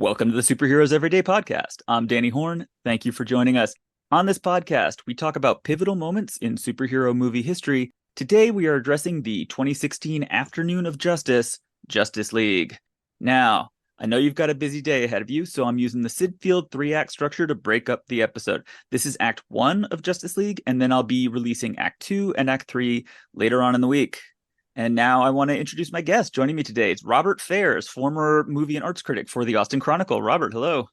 Welcome to the Superheroes Everyday Podcast. I'm Danny Horn. Thank you for joining us. On this podcast, we talk about pivotal moments in superhero movie history. Today, we are addressing the 2016 Afternoon of Justice, Justice League. Now, I know you've got a busy day ahead of you, so I'm using the Sid Field 3-act structure to break up the episode. This is Act 1 of Justice League, and then I'll be releasing Act 2 and Act 3 later on in the week. And now I want to introduce my guest. Joining me today is Robert Fairs, former movie and arts critic for the Austin Chronicle. Robert, hello.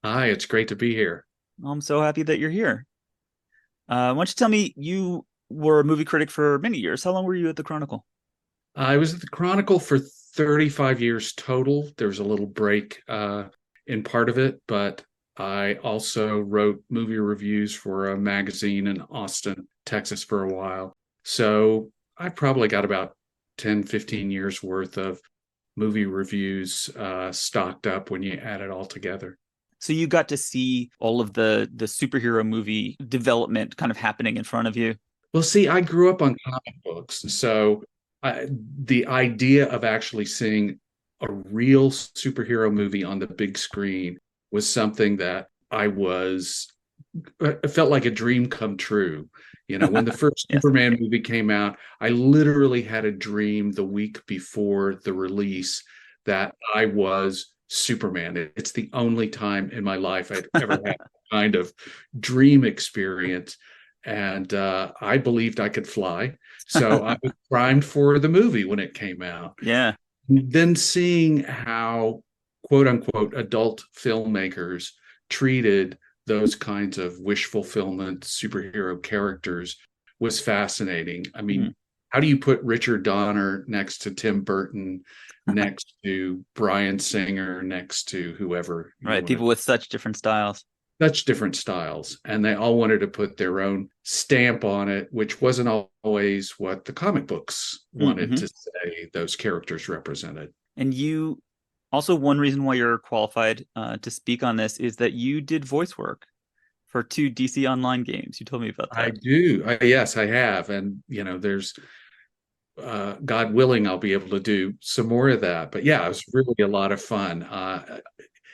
Hi, it's great to be here. I'm so happy that you're here. Why don't you tell me, you were a movie critic for many years. How long were you at the Chronicle? I was at the Chronicle for 35 years total. There was a little break in part of it, but I also wrote movie reviews for a magazine in Austin, Texas for a while. So I probably got about 10, 15 years worth of movie reviews stocked up when you add it all together. So you got to see all of the superhero movie development kind of happening in front of you. Well, see, I grew up on comic books. So the idea of actually seeing a real superhero movie on the big screen was something that it felt like a dream come true. You know, when the first Yes. Superman movie came out, I literally had a dream the week before the release that I was Superman. It's the only time in my life I'd ever had kind of dream experience. And I believed I could fly. So I was primed for the movie when it came out. Yeah. Then seeing how, quote unquote, adult filmmakers treated those kinds of wish fulfillment superhero characters was fascinating. I mean, how do you put Richard Donner next to Tim Burton, next to Bryan Singer, next to whoever? Right. People with such different styles. Such different styles. And they all wanted to put their own stamp on it, which wasn't always what the comic books wanted to say those characters represented. And you also, one reason why you're qualified to speak on this is that you did voice work for 2 DC Online games. You told me about that. I do. Yes, I have. And, you know, there's, God willing, I'll be able to do some more of that. But yeah, it was really a lot of fun.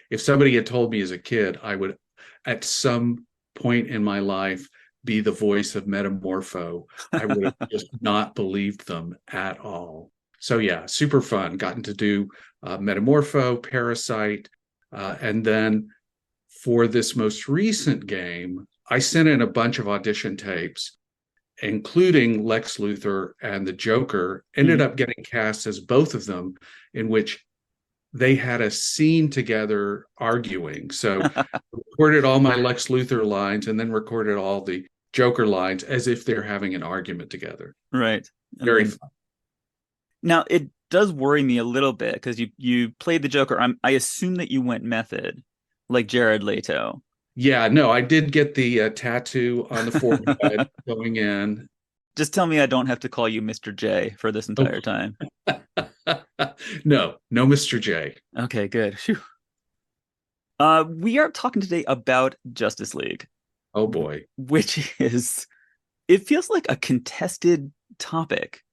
If somebody had told me as a kid, I would, at some point in my life, be the voice of Metamorpho, I would have just not believed them at all. So yeah, super fun. Gotten to do Metamorpho, Parasite, and then for this most recent game, I sent in a bunch of audition tapes, including Lex Luthor and the Joker. Ended up getting cast as both of them, in which they had a scene together arguing. So recorded all my Lex Luthor lines and then recorded all the Joker lines as if they're having an argument together. Right. Very fun. Now, it does worry me a little bit because you played the Joker. I assume that you went method, like Jared Leto. Yeah, no, I did get the tattoo on the forehead going in. Just tell me I don't have to call you Mr. J for this entire time. No, Mr. J. Okay, good. Phew. We are talking today about Justice League. Oh boy. Which is, it feels like a contested topic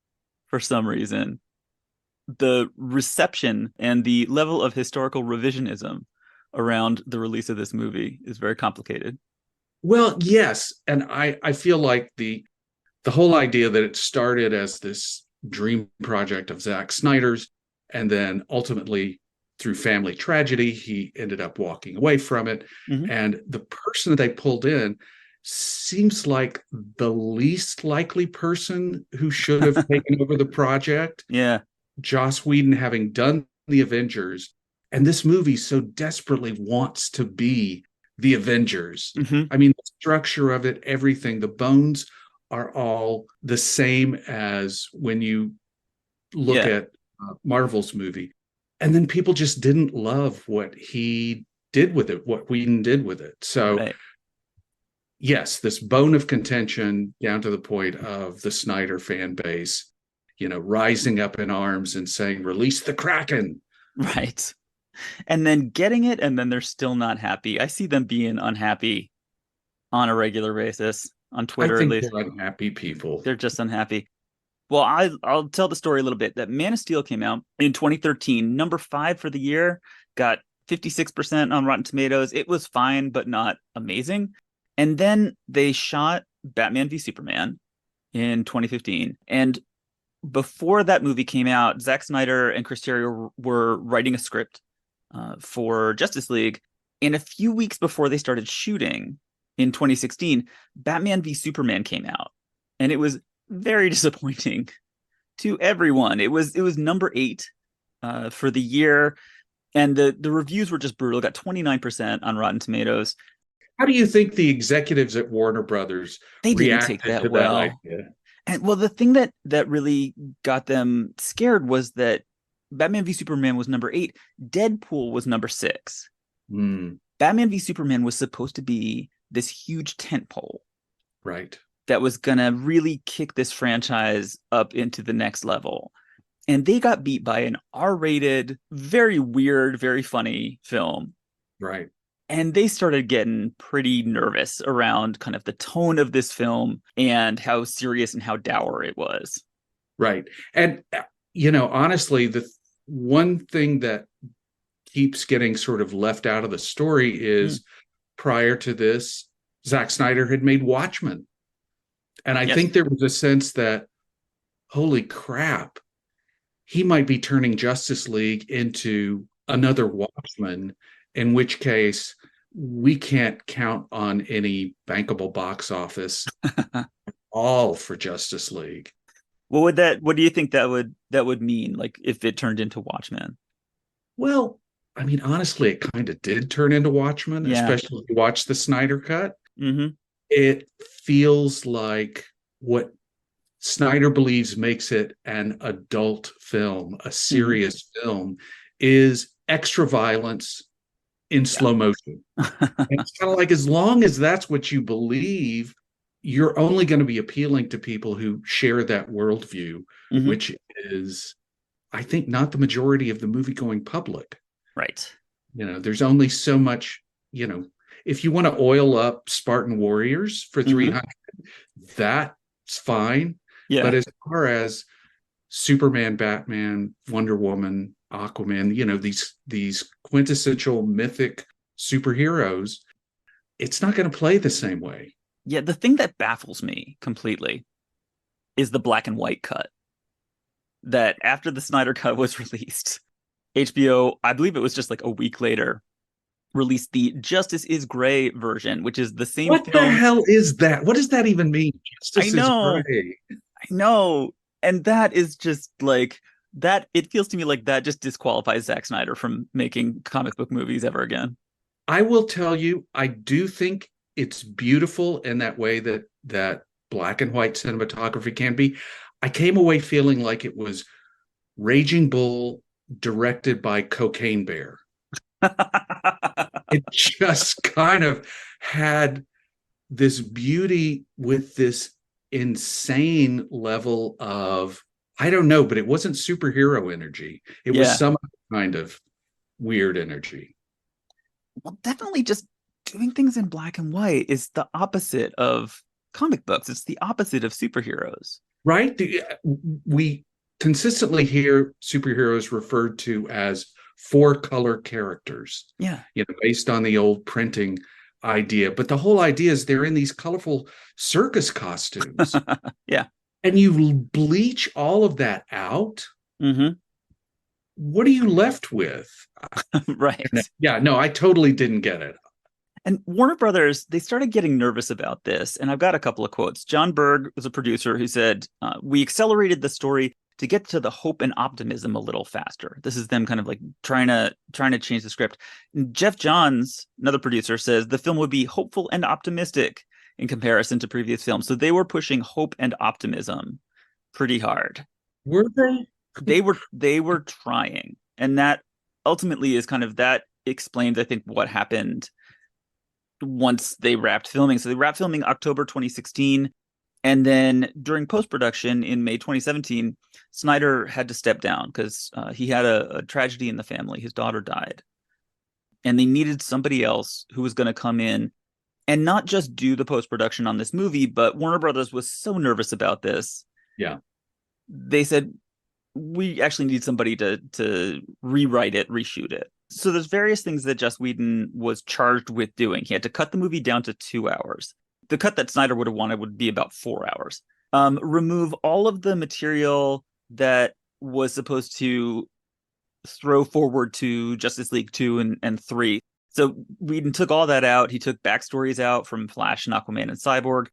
for some reason. The reception and the level of historical revisionism around the release of this movie is very complicated. Well, yes. And I feel like the whole idea that it started as this dream project of Zack Snyder's, and then ultimately through family tragedy, he ended up walking away from it. And the person that they pulled in seems like the least likely person who should have taken over the project. Yeah. Joss Whedon having done the Avengers, and this movie so desperately wants to be the Avengers. I mean, the structure of it, everything, the bones are all the same as when you look at Marvel's movie. And then people just didn't love what he did with it, what Whedon did with it. So yes, this bone of contention down to the point of the Snyder fan base, you know, rising up in arms and saying, release the Kraken. Right. And then getting it, and then they're still not happy. I see them being unhappy on a regular basis on Twitter. I think at least they're unhappy people. They're just unhappy. Well, I'll tell the story a little bit. That Man of Steel came out in 2013, number 5 for the year, got 56% on Rotten Tomatoes. It was fine, but not amazing. And then they shot Batman v Superman in 2015. And before that movie came out, Zack Snyder and Chris Terrio were writing a script for Justice League. And a few weeks before they started shooting in 2016, Batman v Superman came out. And it was very disappointing to everyone. It was number 8 for the year. And the reviews were just brutal. It got 29% on Rotten Tomatoes. How do you think the executives at Warner Brothers They didn't reacted take that to well. that idea? And well, the thing that really got them scared was that Batman v Superman was number 8. Deadpool was number 6. Batman v Superman was supposed to be this huge tentpole. Right. That was going to really kick this franchise up into the next level. And they got beat by an R-rated, very weird, very funny film. Right. And they started getting pretty nervous around kind of the tone of this film and how serious and how dour it was. Right. And, honestly, the one thing that keeps getting sort of left out of the story is prior to this, Zack Snyder had made Watchmen. And I think there was a sense that, holy crap, he might be turning Justice League into another Watchmen, in which case we can't count on any bankable box office all for Justice League. What do you think that would mean, like, if it turned into Watchmen? Well, I mean, honestly, it kind of did turn into Watchmen, especially if you watch the Snyder Cut. Mm-hmm. It feels like what Snyder believes makes it an adult film, a serious film, is extra violence in slow motion. It's kind of like, as long as that's what you believe, you're only going to be appealing to people who share that worldview, which is, I think, not the majority of the movie-going public. Right. There's only so much, if you want to oil up Spartan warriors for 300, that's fine. Yeah. But as far as Superman, Batman, Wonder Woman, Aquaman, these quintessential mythic superheroes, it's not going to play the same way. Yeah, the thing that baffles me completely is the black and white cut. That after the Snyder Cut was released, HBO, I believe it was just like a week later, released the Justice is Gray version, which is the same film. What the hell is that? What does that even mean? Justice is Gray. I know. And that is just like, that, it feels to me like that just disqualifies Zack Snyder from making comic book movies ever again. I will tell you, I do think it's beautiful in that way that black and white cinematography can be. I came away feeling like it was Raging Bull directed by Cocaine Bear. It just kind of had this beauty with this insane level of, I don't know, but it wasn't superhero energy. It was some kind of weird energy. Well, definitely just doing things in black and white is the opposite of comic books. It's the opposite of superheroes. Right? We consistently hear superheroes referred to as 4-color characters. Yeah. Based on the old printing idea. But the whole idea is they're in these colorful circus costumes. Yeah. And you bleach all of that out. What are you left with? Right. Yeah, no, I totally didn't get it. And Warner Brothers, they started getting nervous about this. And I've got a couple of quotes. John Berg was a producer who said, we accelerated the story to get to the hope and optimism a little faster. This is them kind of like trying to change the script. And Jeff Johns, another producer, says the film would be hopeful and optimistic in comparison to previous films. So they were pushing hope and optimism pretty hard. Were they? They were trying. And that ultimately is kind of, that explains, I think, what happened once they wrapped filming. So they wrapped filming October 2016. And then during post-production in May 2017, Snyder had to step down because he had a tragedy in the family. His daughter died. And they needed somebody else who was going to come in and not just do the post-production on this movie, but Warner Brothers was so nervous about this. Yeah. They said, we actually need somebody to rewrite it, reshoot it. So there's various things that Joss Whedon was charged with doing. He had to cut the movie down to 2 hours. The cut that Snyder would have wanted would be about 4 hours. Remove all of the material that was supposed to throw forward to Justice League 2 and 3. So Whedon took all that out. He took backstories out from Flash and Aquaman and Cyborg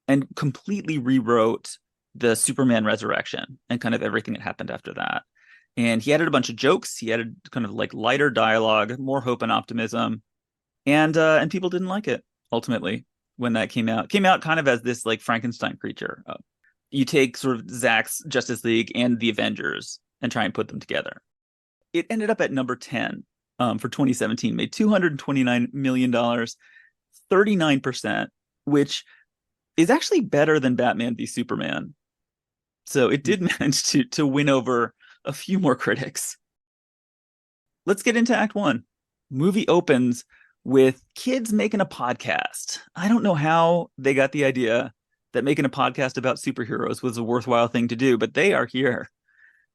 and completely rewrote the Superman resurrection and kind of everything that happened after that. And he added a bunch of jokes. He added kind of like lighter dialogue, more hope and optimism. And people didn't like it ultimately when that came out. It came out kind of as this like Frankenstein creature. You take sort of Zack's Justice League and the Avengers and try and put them together. It ended up at number 10 for 2017, made $229 million, 39%, which is actually better than Batman v Superman. So it did manage to win over a few more critics. Let's get into Act 1. Movie opens with kids making a podcast. I don't know how they got the idea that making a podcast about superheroes was a worthwhile thing to do, but they are here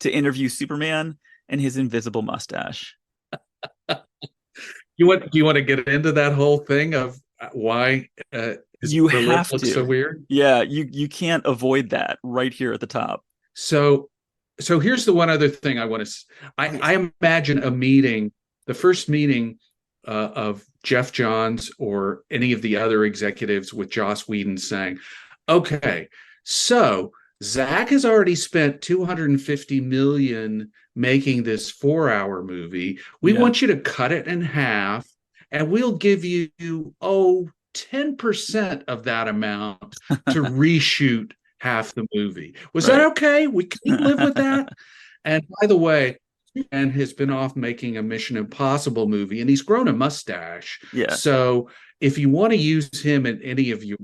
to interview Superman and his invisible mustache. Do you want to get into that whole thing of why his You upper lip have looks to. so weird? Yeah, you can't avoid that right here at the top. So here's the one other thing I want to. I imagine a meeting, the first meeting of Jeff Johns or any of the other executives with Joss Whedon saying, "Okay, so Zack has already spent $250 million making this 4-hour movie. We want you to cut it in half, and we'll give you 10% of that amount to reshoot half the movie. Was that okay? We can live with that." And by the way, and has been off making a Mission Impossible movie, and he's grown a mustache. Yeah. So if you want to use him in any of your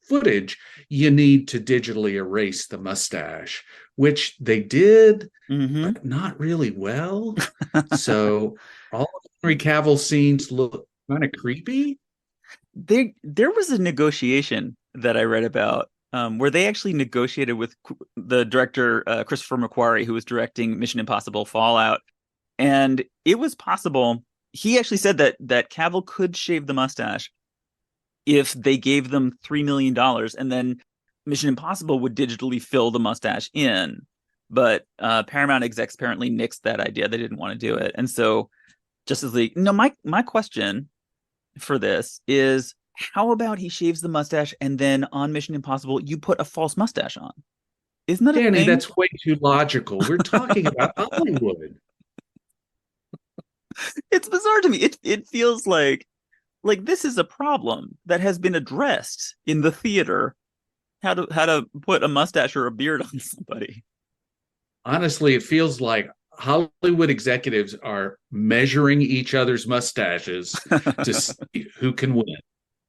footage, you need to digitally erase the mustache, which they did, but not really well. So all of Henry Cavill scenes look kind of creepy. There was a negotiation that I read about where they actually negotiated with the director, Christopher McQuarrie, who was directing Mission Impossible Fallout. And it was possible. He actually said that Cavill could shave the mustache if they gave them $3 million, and then Mission Impossible would digitally fill the mustache in. But Paramount execs apparently nixed that idea. They didn't want to do it. And so Justice League. No, my question for this is, how about he shaves the mustache and then on Mission Impossible you put a false mustache on? Isn't that Danny, a thing? that's way too logical. We're talking about Hollywood. It's bizarre to me. It feels like this is a problem that has been addressed in the theater. How to put a mustache or a beard on somebody. Honestly, it feels like Hollywood executives are measuring each other's mustaches to see who can win.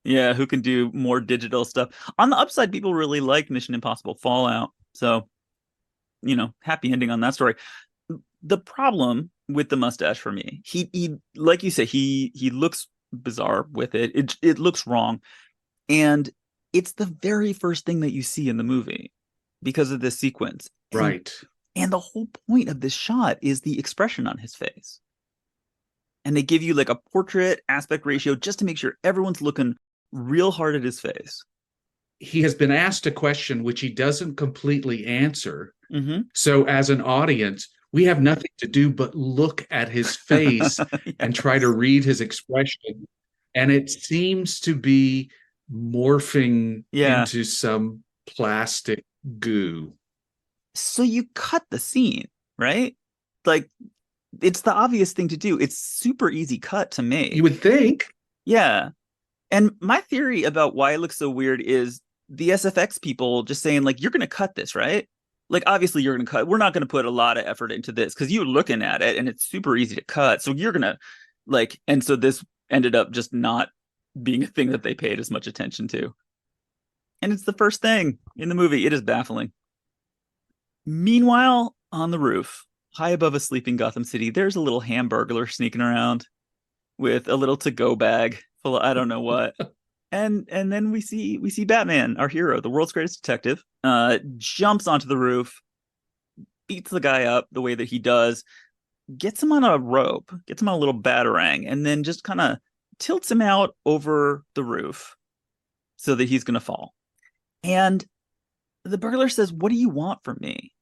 Yeah, who can do more digital stuff. On the upside, people really like Mission Impossible Fallout. So, happy ending on that story. The problem with the mustache for me, he like you say, he looks bizarre with it. It looks wrong. And it's the very first thing that you see in the movie because of this sequence. Right. And the whole point of this shot is the expression on his face. And they give you like a portrait aspect ratio just to make sure everyone's looking real hard at his face. He has been asked a question which he doesn't completely answer. Mm-hmm. So as an audience, we have nothing to do but look at his face and try to read his expression. And it seems to be morphing into some plastic goo. So you cut the scene, right? Like, it's the obvious thing to do. It's super easy cut to make. You would think. Yeah. And my theory about why it looks so weird is the SFX people just saying, like, you're going to cut this, right? Like, obviously you're going to cut. We're not going to put a lot of effort into this because you're looking at it and it's super easy to cut. So you're going to and so this ended up just not being a thing that they paid as much attention to. And it's the first thing in the movie. It is baffling. Meanwhile, on the roof, high above a sleeping Gotham City, there's a little hamburglar sneaking around with a little to-go bag full of I don't know what. And then we see Batman, our hero, the world's greatest detective, jumps onto the roof, beats the guy up the way that he does, gets him on a rope, gets him on a little batarang, and then just kind of tilts him out over the roof so that he's going to fall. And the burglar says, "What do you want from me?"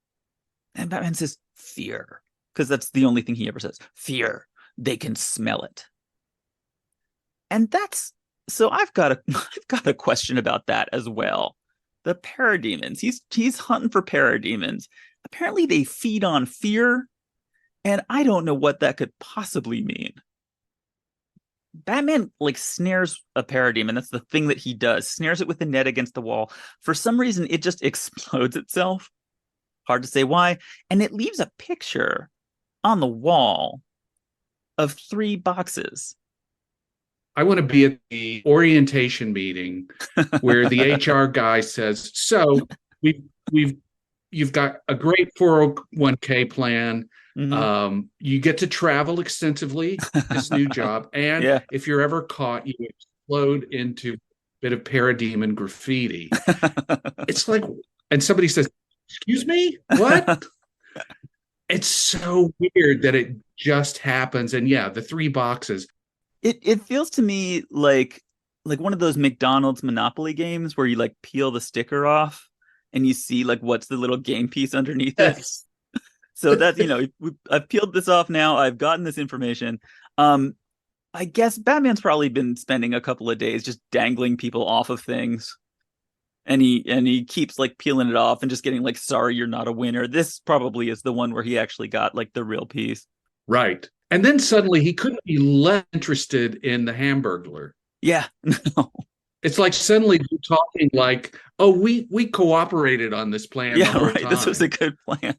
And Batman says, "Fear." Because that's the only thing he ever says. Fear. They can smell it. And that's so I've got a question about that as well. The parademons. He's hunting for parademons. Apparently they feed on fear, and I don't know what that could possibly mean. Batman like snares a parademon. That's the thing that he does. Snares it with the net against the wall. For some reason, it just explodes itself. Hard to say why. And it leaves a picture on the wall of 3 boxes. I want to be at the orientation meeting where the HR guy says, "So we've you've got a great 401k plan. You get to travel extensively, this new job, and Yeah. if you're ever caught, you explode into a bit of parademon graffiti." It's like, and somebody says, "Excuse me, what?" It's so weird that it just happens. And yeah, the 3 boxes. It feels to me like one of those McDonald's Monopoly games where you like peel the sticker off and you see like what's the little game piece underneath it. Yes. So that's, I've peeled this off now. I've gotten this information. I guess Batman's probably been spending a couple of days just dangling people off of things. And he keeps like peeling it off and just getting like, "Sorry, you're not a winner." This probably is the one where he actually got like the real piece. Right. And then suddenly he couldn't be less interested in the Hamburglar. Yeah. No. It's like suddenly you're talking like, "Oh, we cooperated on this plan the Yeah, whole right. time." This was a good plan.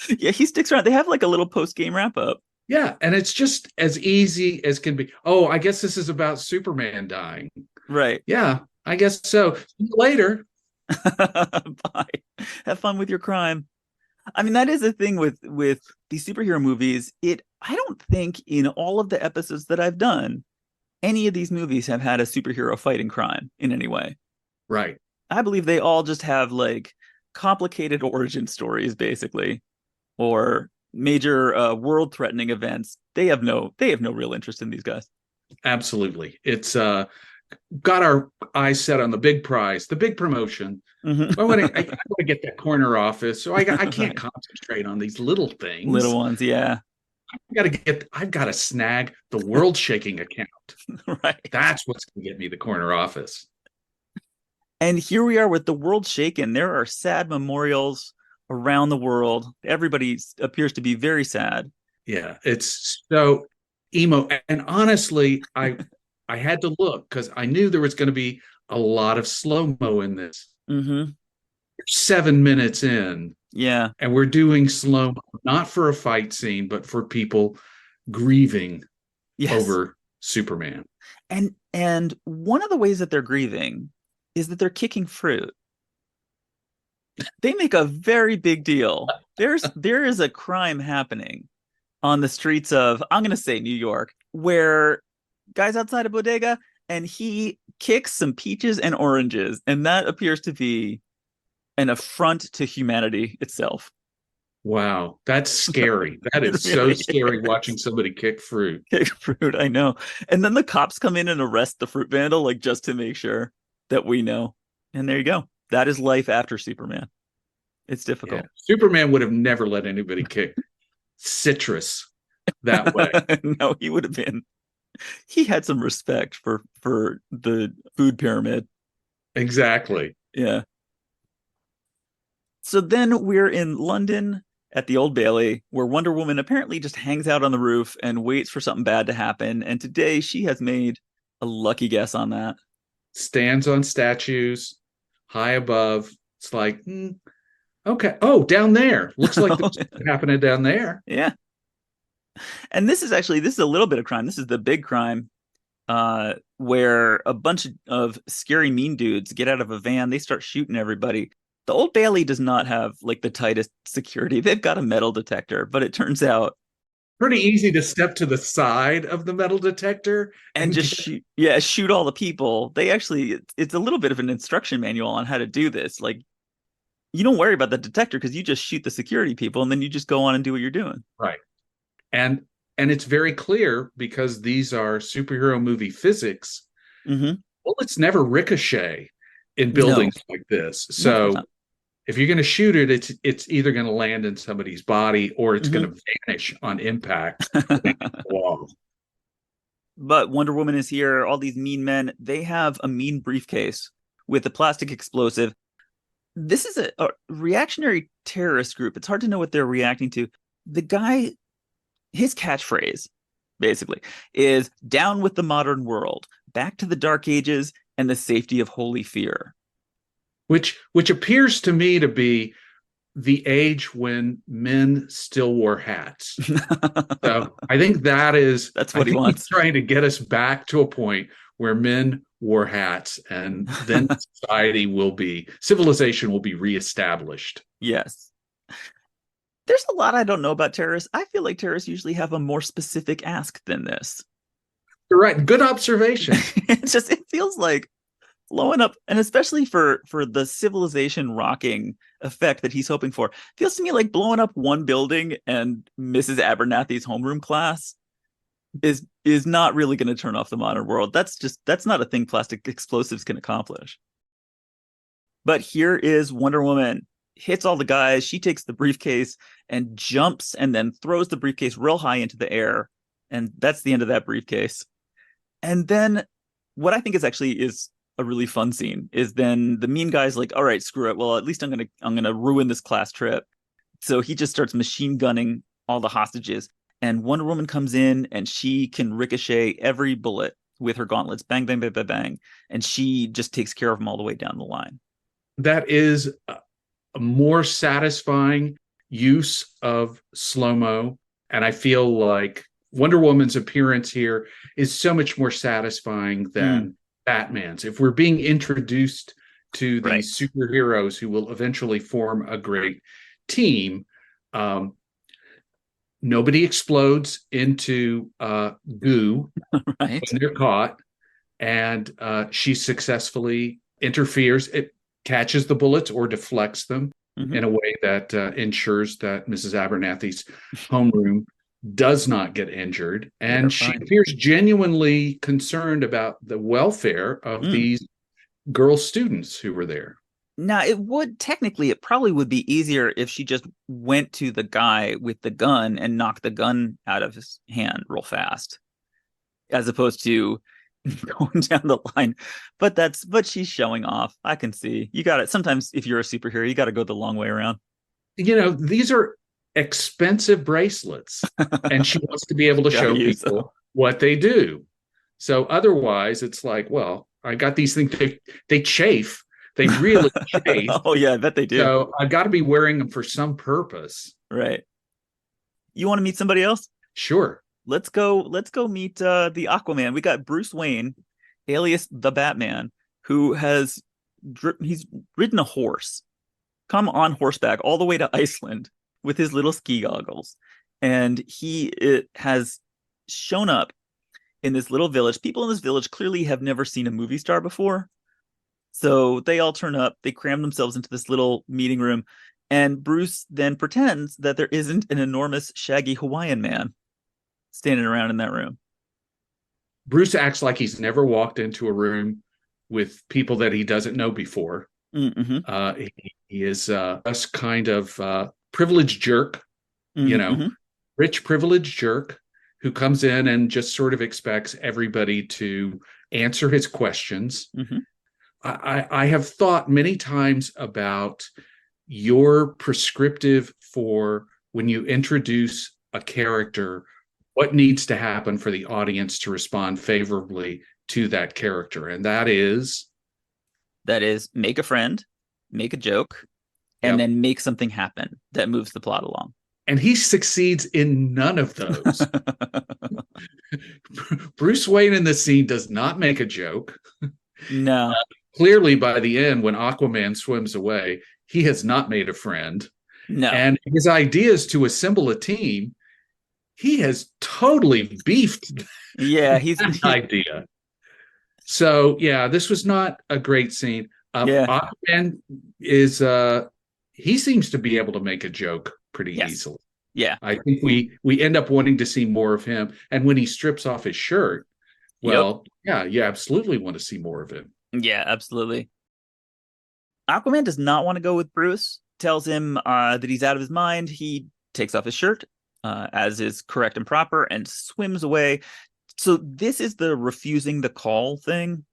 Yeah, he sticks around. They have like a little post-game wrap-up. Yeah, and it's just as easy as can be. "Oh, I guess this is about Superman dying." Right. Yeah, I guess so. See you later. Bye. Have fun with your crime. I mean, that is the thing with these superhero movies. I don't think in all of the episodes that I've done, any of these movies have had a superhero fighting crime in any way. Right. I believe they all just have like complicated origin stories, basically, or major world-threatening events. They have no real interest in these guys. Absolutely. It's got our eyes set on the big prize, the big promotion. Mm-hmm. I want to get that corner office, so I can't Right. concentrate on these little things. Little ones, yeah. I've got to snag the world shaking account. Right. That's what's going to get me the corner office. And here we are with the world shaken. There are sad memorials around the world. Everybody appears to be very sad. Yeah, it's so emo. And honestly, I had to look because I knew there was going to be a lot of slow-mo in this. Mm-hmm. 7 minutes in, Yeah. and we're doing slow-mo, not for a fight scene, but for people grieving Yes. over Superman. And one of the ways that they're grieving is that they're kicking fruit. They make a very big deal. There is a crime happening on the streets of, I'm going to say, New York, where guy's outside a bodega and he kicks some peaches and oranges, and that appears to be an affront to humanity itself. Wow, that's scary. That is Really so scary is. watching somebody kick fruit. Kick fruit, I know. And then the cops come in and arrest the fruit vandal, like just to make sure that we know. And there you go. That is life after Superman. It's difficult. Yeah. Superman would have never let anybody kick citrus that way. No, he had some respect for the food pyramid. Exactly. Yeah. So then we're in London at the Old Bailey, where Wonder Woman apparently just hangs out on the roof and waits for something bad to happen. And today she has made a lucky guess on that. Stands on statues high above. It's like, okay. Oh, down there. Looks like this is happening down there. Yeah. And this is a little bit of crime. This is the big crime, where a bunch of scary mean dudes get out of a van. They start shooting everybody. The Old Bailey does not have like the tightest security. They've got a metal detector, but it turns out Pretty easy to step to the side of the metal detector and just shoot all the people. They actually, it's a little bit of an instruction manual on how to do this. Like, you don't worry about the detector because you just shoot the security people and then you just go on and do what you're doing. Right. and it's very clear because these are superhero movie physics. Hmm. Bullets never ricochet in No, buildings like this. no, of course So if you're going to shoot it, it's either going to land in somebody's body or it's going not. to vanish on impact Hmm. against the wall. But Wonder Woman is here. All these mean men, they have a mean briefcase with a plastic explosive. This is a reactionary terrorist group. It's hard to know what they're reacting to. The guy, his catchphrase, basically, is down with the modern world, back to the dark ages and the safety of holy fear. Which appears to me to be the age when men still wore hats. So I think That's I what he think he's wants. trying to get us back to a point where men wore hats, and then civilization will be reestablished. Yes. There's a lot I don't know about terrorists. I feel like terrorists usually have a more specific ask than this. You're right. Good observation. It feels like blowing up, and especially for the civilization rocking effect that he's hoping for, feels to me like blowing up one building and Mrs. Abernathy's homeroom class is not really going to turn off the modern world. That's not a thing plastic explosives can accomplish. But here is Wonder Woman, hits all the guys. She takes the briefcase and jumps and then throws the briefcase real high into the air. And that's the end of that briefcase. And then what I think is a really fun scene is then the mean guy's like, all right, screw it. Well, at least I'm gonna ruin this class trip. So he just starts machine gunning all the hostages. And Wonder Woman comes in and she can ricochet every bullet with her gauntlets. Bang, bang, bang, bang, bang. And she just takes care of them all the way down the line. That is a more satisfying use of slow-mo. And I feel like Wonder Woman's appearance here is so much more satisfying than Batman's. If we're being introduced to Right. these superheroes who will eventually form a great team, nobody explodes into goo Right. when they're caught, and she successfully interferes. It catches the bullets or deflects them in a way that ensures that Mrs. Abernathy's homeroom does not get injured. And she appears genuinely concerned about the welfare of these girl students who were there. Now, it probably would be easier if she just went to the guy with the gun and knocked the gun out of his hand real fast, as opposed to going down the line. But she's showing off. I can see. You got it. Sometimes if you're a superhero, you got to go the long way around. These are expensive bracelets, and she wants to be able to show people what they do. So otherwise, it's like, well, I got these things. They chafe. They really chafe. Oh yeah, I bet they do. So I've got to be wearing them for some purpose. Right. You want to meet somebody else? Sure. Let's go meet the Aquaman. We got Bruce Wayne, alias the Batman, who he's ridden a horse, come on horseback all the way to Iceland with his little ski goggles. And it has shown up in this little village. People in this village clearly have never seen a movie star before. So they all turn up, they cram themselves into this little meeting room, and Bruce then pretends that there isn't an enormous shaggy Hawaiian man standing around in that room. Bruce acts like he's never walked into a room with people that he doesn't know before. Mm-hmm. He is a kind of privileged jerk, rich privileged jerk who comes in and just sort of expects everybody to answer his questions. Mm-hmm. I have thought many times about your prescriptive for when you introduce a character, what needs to happen for the audience to respond favorably to that character. And that is make a friend, make a joke, and then make something happen that moves the plot along. And he succeeds in none of those. Bruce Wayne in this scene does not make a joke. No. Clearly, by the end, when Aquaman swims away, he has not made a friend. No. And his ideas to assemble a team, he has totally beefed. Yeah, he's that idea. So, yeah, this was not a great scene. Aquaman is he seems to be able to make a joke pretty easily. Yeah. I think we end up wanting to see more of him. And when he strips off his shirt, Yep. well, yeah, you absolutely want to see more of him. Yeah, absolutely. Aquaman does not want to go with Bruce, tells him that he's out of his mind. He takes off his shirt, as is correct and proper, and swims away. So this is the refusing the call thing,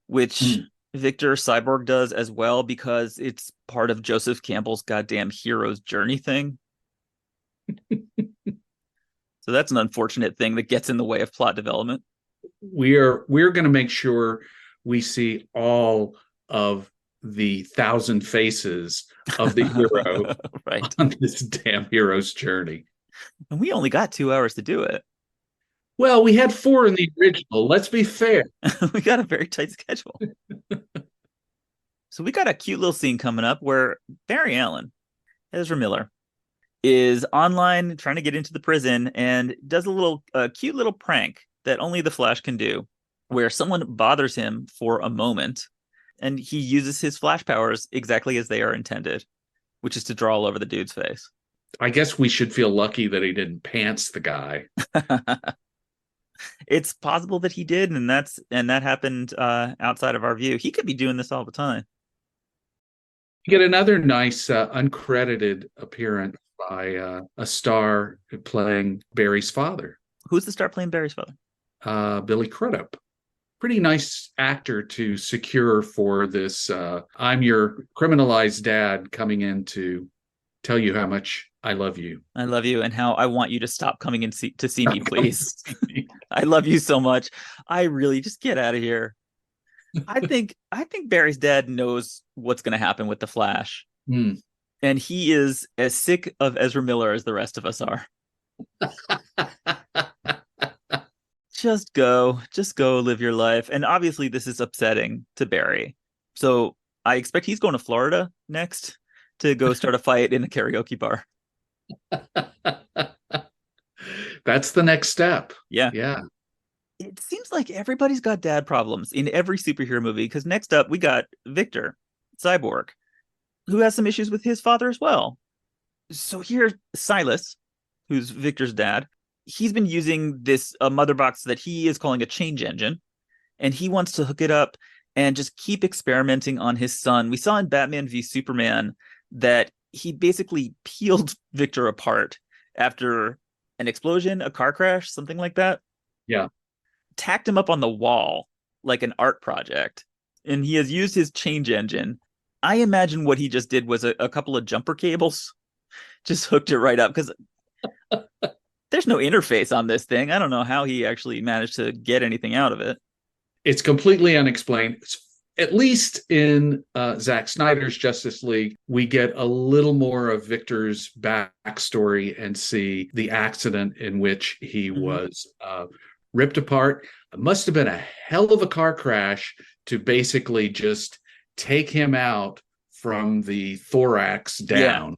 which Victor Cyborg does as well, because it's part of Joseph Campbell's goddamn hero's journey thing. So that's an unfortunate thing that gets in the way of plot development. We're going to make sure we see all of the 1,000 faces of the hero right on this damn hero's journey. And we only got 2 hours to do it. Well, we had 4 in the original. Let's be fair. We got a very tight schedule. So we got a cute little scene coming up where Barry Allen, Ezra Miller, is online trying to get into the prison and does a cute little prank that only the Flash can do, where someone bothers him for a moment and he uses his Flash powers exactly as they are intended, which is to draw all over the dude's face. I guess we should feel lucky that he didn't pants the guy. It's possible that he did, and that happened outside of our view. He could be doing this all the time. You get another nice uncredited appearance by a star playing Barry's father. Who's the star playing Barry's father? Billy Crudup. Pretty nice actor to secure for this. I'm your criminalized dad coming in to tell you how much I love you. I love you, and how I want you to stop coming in to see me, please. I love you so much. I really just get out of here. I think Barry's dad knows what's going to happen with the Flash, and he is as sick of Ezra Miller as the rest of us are. Just go, live your life. And obviously, this is upsetting to Barry. So I expect he's going to Florida next to go start a fight in a karaoke bar. That's the next step. Yeah. It seems like everybody's got dad problems in every superhero movie, because next up we got Victor, Cyborg, who has some issues with his father as well. So here's Silas, who's Victor's dad. He's been using this mother box that he is calling a change engine, and he wants to hook it up and just keep experimenting on his son. We saw in Batman v Superman that he basically peeled Victor apart after an explosion, a car crash, something like that. Yeah. Tacked him up on the wall like an art project, and he has used his change engine. I imagine what he just did was a couple of jumper cables, just hooked it right up, because there's no interface on this thing. I don't know how he actually managed to get anything out of it. It's completely unexplained. At least in Zack Snyder's Justice League, we get a little more of Victor's backstory and see the accident in which he was ripped apart. It must have been a hell of a car crash to basically just take him out from the thorax down.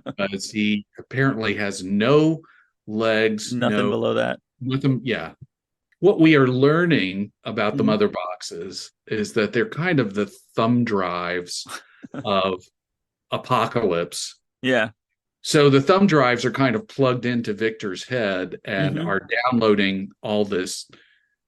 Because he apparently has no legs. Nothing below that. Nothing. Yeah. What we are learning about the mother boxes is that they're kind of the thumb drives of Apocalypse. Yeah. So the thumb drives are kind of plugged into Victor's head and are downloading all this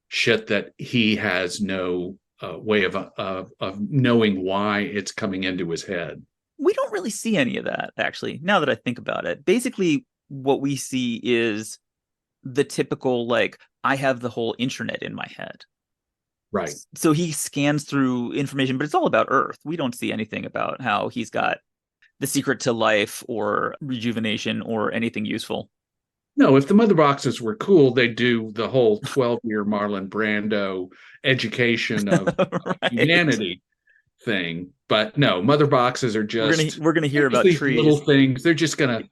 shit that he has no way of knowing why it's coming into his head. We don't really see any of that, actually, now that I think about it. Basically, what we see is the typical, like, I have the whole internet in my head. Right. So he scans through information, but it's all about Earth. We don't see anything about how he's got the secret to life or rejuvenation or anything useful. No, if the mother boxes were cool, they'd do the whole 12-year Marlon Brando education of humanity thing. But no, mother boxes are just we're gonna hear about these trees. Little things. They're just gonna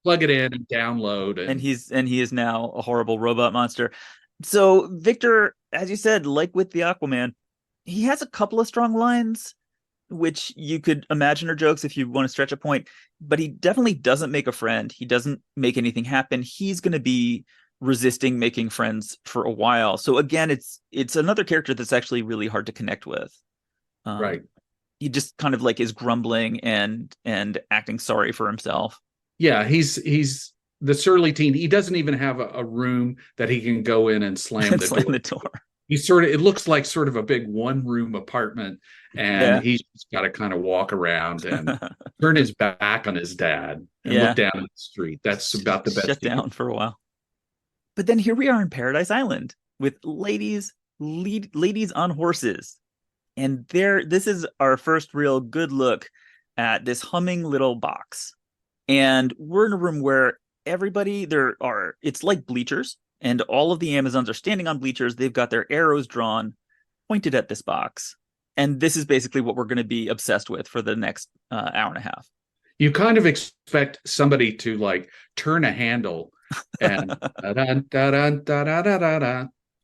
plug it in and download. And he is now a horrible robot monster. So Victor, as you said, like with the Aquaman, he has a couple of strong lines, which you could imagine are jokes if you want to stretch a point, but he definitely doesn't make a friend. He doesn't make anything happen. He's going to be resisting making friends for a while. So again, it's another character that's actually really hard to connect with. Right. He just kind of like is grumbling and acting sorry for himself. Yeah, he's the surly teen, he doesn't even have a room that he can go in and slam And the slam door. the door. He's sort of, it looks like sort of a big one room apartment, and Yeah. he's got to kind of walk around and turn his back on his dad and look Yeah. down at the street. That's about the best Shut he can. down for a while. But then here we are in Paradise Island with ladies on horses. And this is our first real good look at this humming little box. And we're in a room where it's like bleachers, and all of the Amazons are standing on bleachers. They've got their arrows drawn, pointed at this box. And this is basically what we're going to be obsessed with for the next hour and a half. You kind of expect somebody to like turn a handle and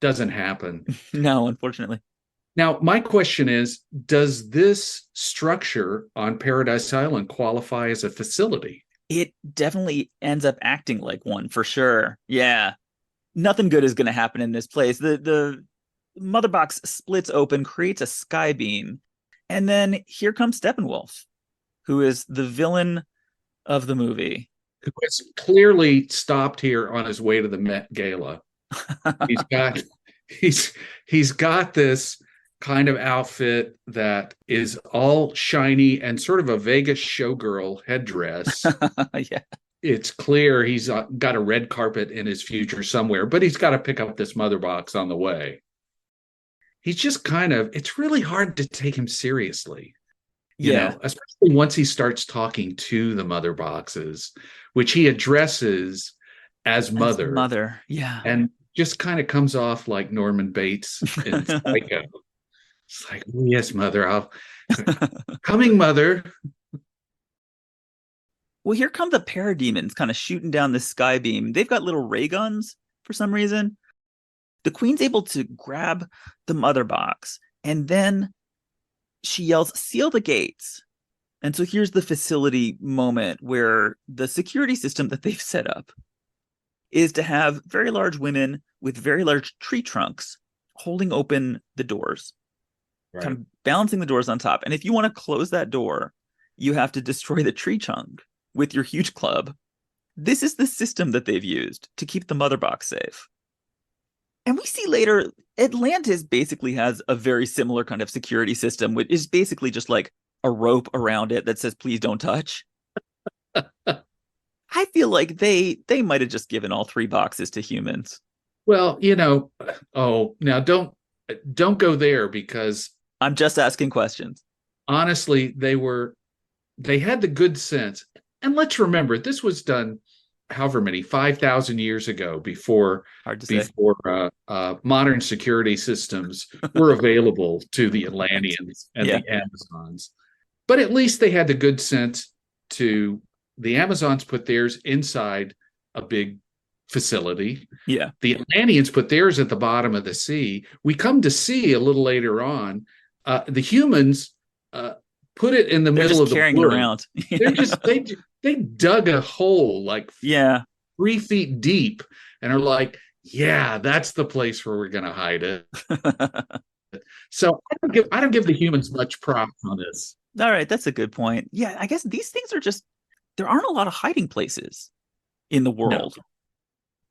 doesn't happen. No, unfortunately. Now, my question is, does this structure on Paradise Island qualify as a facility? It definitely ends up acting like one for sure. Yeah. Nothing good is going to happen in this place. The mother box splits open, creates a sky beam, and then here comes Steppenwolf, who is the villain of the movie. Who has clearly stopped here on his way to the Met Gala. He's got this kind of outfit that is all shiny and sort of a Vegas showgirl headdress. Yeah. It's clear he's got a red carpet in his future somewhere, but he's got to pick up this mother box on the way. He's just it's really hard to take him seriously. You know, especially once he starts talking to the mother boxes, which he addresses as mother. Mother, yeah. And just kind of comes off like Norman Bates in Psycho. It's like, oh, yes, mother, coming, mother. Well, here come the parademons kind of shooting down the sky beam. They've got little ray guns for some reason. The queen's able to grab the mother box, and then she yells, "Seal the gates." And so here's the facility moment where the security system that they've set up is to have very large women with very large tree trunks holding open the doors, right, kind of balancing the doors on top. And if you want to close that door, you have to destroy the tree trunk with your huge club. This is the system that they've used to keep the mother box safe. And we see later, Atlantis basically has a very similar kind of security system, which is basically just like a rope around it that says, please don't touch. I feel like they might have just given all three boxes to humans. Well, now don't go there, because I'm just asking questions. Honestly, they had the good sense. And let's remember, this was done however many 5,000 years ago, before modern security systems were available to the Atlanteans and the Amazons. But at least they had the good sense the Amazons put theirs inside a big facility. Yeah. The Atlanteans put theirs at the bottom of the sea. We come to see a little later on, the humans put it in the middle of the carrying it around. They're just they dug a hole like 3 feet deep and are like, yeah, that's the place where we're gonna hide it. So I don't give the humans much props on this. All right, that's a good point. Yeah, I guess these things are just, there aren't a lot of hiding places in the world. No.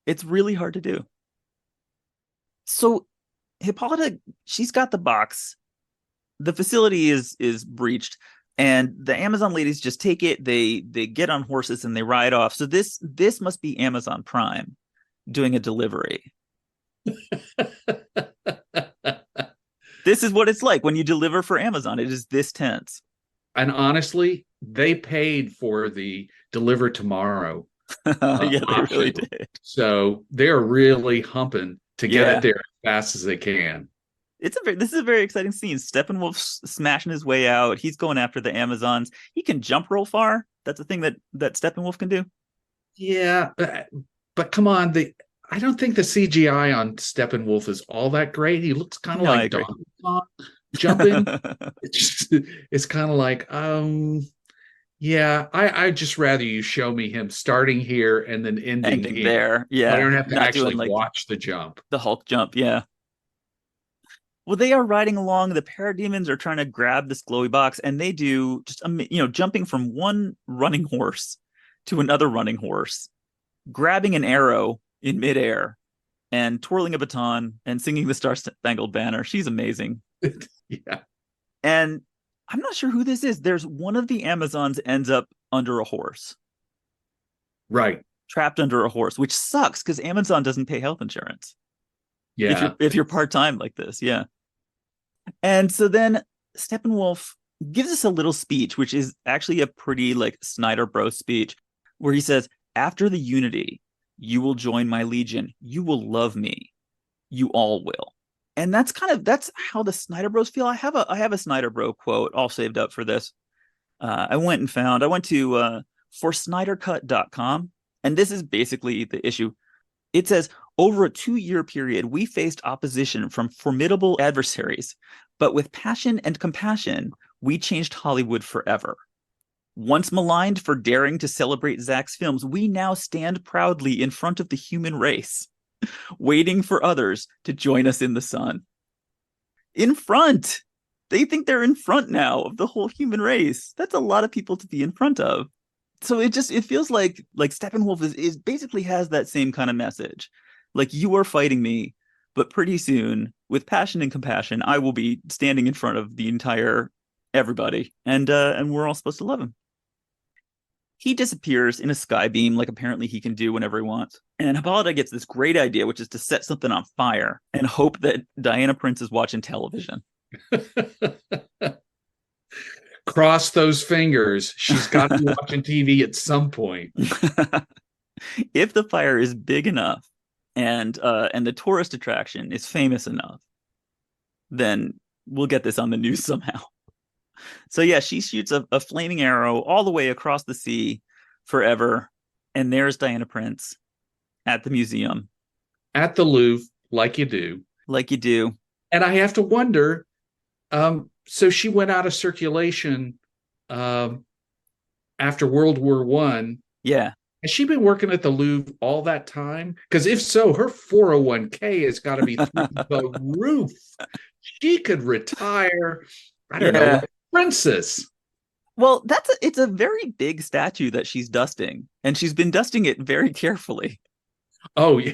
It's really hard to do. So Hippolyta, she's got the box. The facility is breached, and the Amazon ladies just take it. They get on horses and they ride off. So this must be Amazon Prime doing a delivery. This is what it's like when you deliver for Amazon. It is this tense. And honestly, they paid for the deliver tomorrow. Yeah, they really did. So they're really humping to get it there as fast as they can. This is a very exciting scene. Steppenwolf's smashing his way out. He's going after the Amazons. He can jump real far. That's a thing that Steppenwolf can do. Yeah, but come on, I don't think the CGI on Steppenwolf is all that great. He looks kind of like Donkey Kong jumping. It's kind of like, I just rather you show me him starting here and then ending here. There. Yeah, I don't have to actually watch the jump. The Hulk jump, yeah. Well, they are riding along. The parademons are trying to grab this glowy box, and they do just, jumping from one running horse to another running horse. grabbing an arrow in midair and twirling a baton and singing the Star Spangled Banner. She's amazing. Yeah. And I'm not sure who this is. There's one of the Amazons ends up under a horse. Right. Trapped under a horse, which sucks because Amazon doesn't pay health insurance. Yeah. If you're part-time like this, yeah. And so then Steppenwolf gives us a little speech, which is actually a pretty like Snyder Bros speech, where he says, "After the Unity, you will join my legion. You will love me. You all will." And that's how the Snyder Bros feel. I have a Snyder Bro quote all saved up for this. I went to forsnydercut.com, and this is basically the issue. It says, over a 2-year period, we faced opposition from formidable adversaries, but with passion and compassion, we changed Hollywood forever. Once maligned for daring to celebrate Zack's films, we now stand proudly in front of the human race, waiting for others to join us in the sun. In front! They think they're in front now of the whole human race. That's a lot of people to be in front of. So it feels like Steppenwolf is basically has that same kind of message. Like, you are fighting me, but pretty soon, with passion and compassion, I will be standing in front of the entire everybody, and we're all supposed to love him. He disappears in a sky beam, like apparently he can do whenever he wants. And Hippolyta gets this great idea, which is to set something on fire and hope that Diana Prince is watching television. Cross those fingers. She's got to be watching TV at some point. If the fire is big enough and the tourist attraction is famous enough, then we'll get this on the news somehow. So yeah, she shoots a flaming arrow all the way across the sea forever. And there's Diana Prince at the museum. At the Louvre, like you do. Like you do. And I have to wonder, so she went out of circulation after World War I. Yeah. Has she been working at the Louvre all that time? Because if so, her 401k has got to be through the roof. She could retire, I don't know, like a princess. Well, it's a very big statue that she's dusting, and she's been dusting it very carefully. Oh, yeah.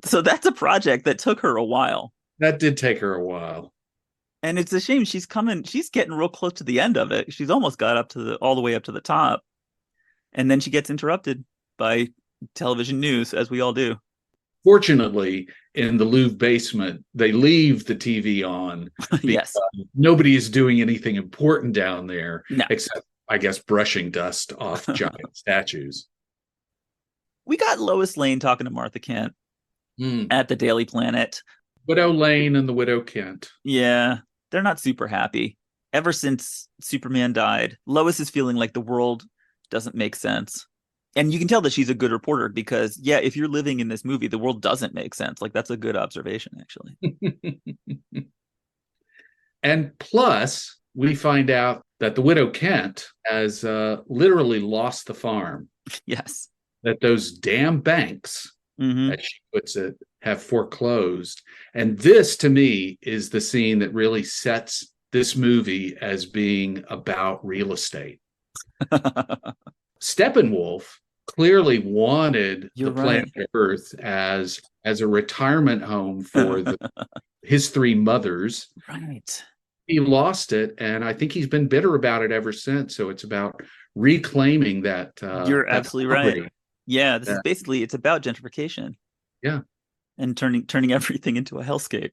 So that's a project that took her a while. That did take her a while. And it's a shame she's getting real close to the end of it. She's almost got all the way up to the top. And then she gets interrupted by television news, as we all do. Fortunately, in the Louvre basement, they leave the TV on. Yes. Nobody is doing anything important down there, no. Except, I guess, brushing dust off giant statues. We got Lois Lane talking to Martha Kent at the Daily Planet. Widow Lane and the Widow Kent. Yeah, they're not super happy. Ever since Superman died, Lois is feeling like the world doesn't make sense. And you can tell that she's a good reporter because, yeah, if you're living in this movie, the world doesn't make sense. Like, that's a good observation, actually. And plus, we find out that the Widow Kent has literally lost the farm. Yes. That those damn banks, as she puts it, have foreclosed. And this, to me, is the scene that really sets this movie as being about real estate. Steppenwolf clearly wanted the planet Earth as a retirement home for his 3 mothers. Right. He lost it, and I think he's been bitter about it ever since. So it's about reclaiming that. You're absolutely right. Yeah, this is basically, it's about gentrification. Yeah. And turning everything into a hellscape.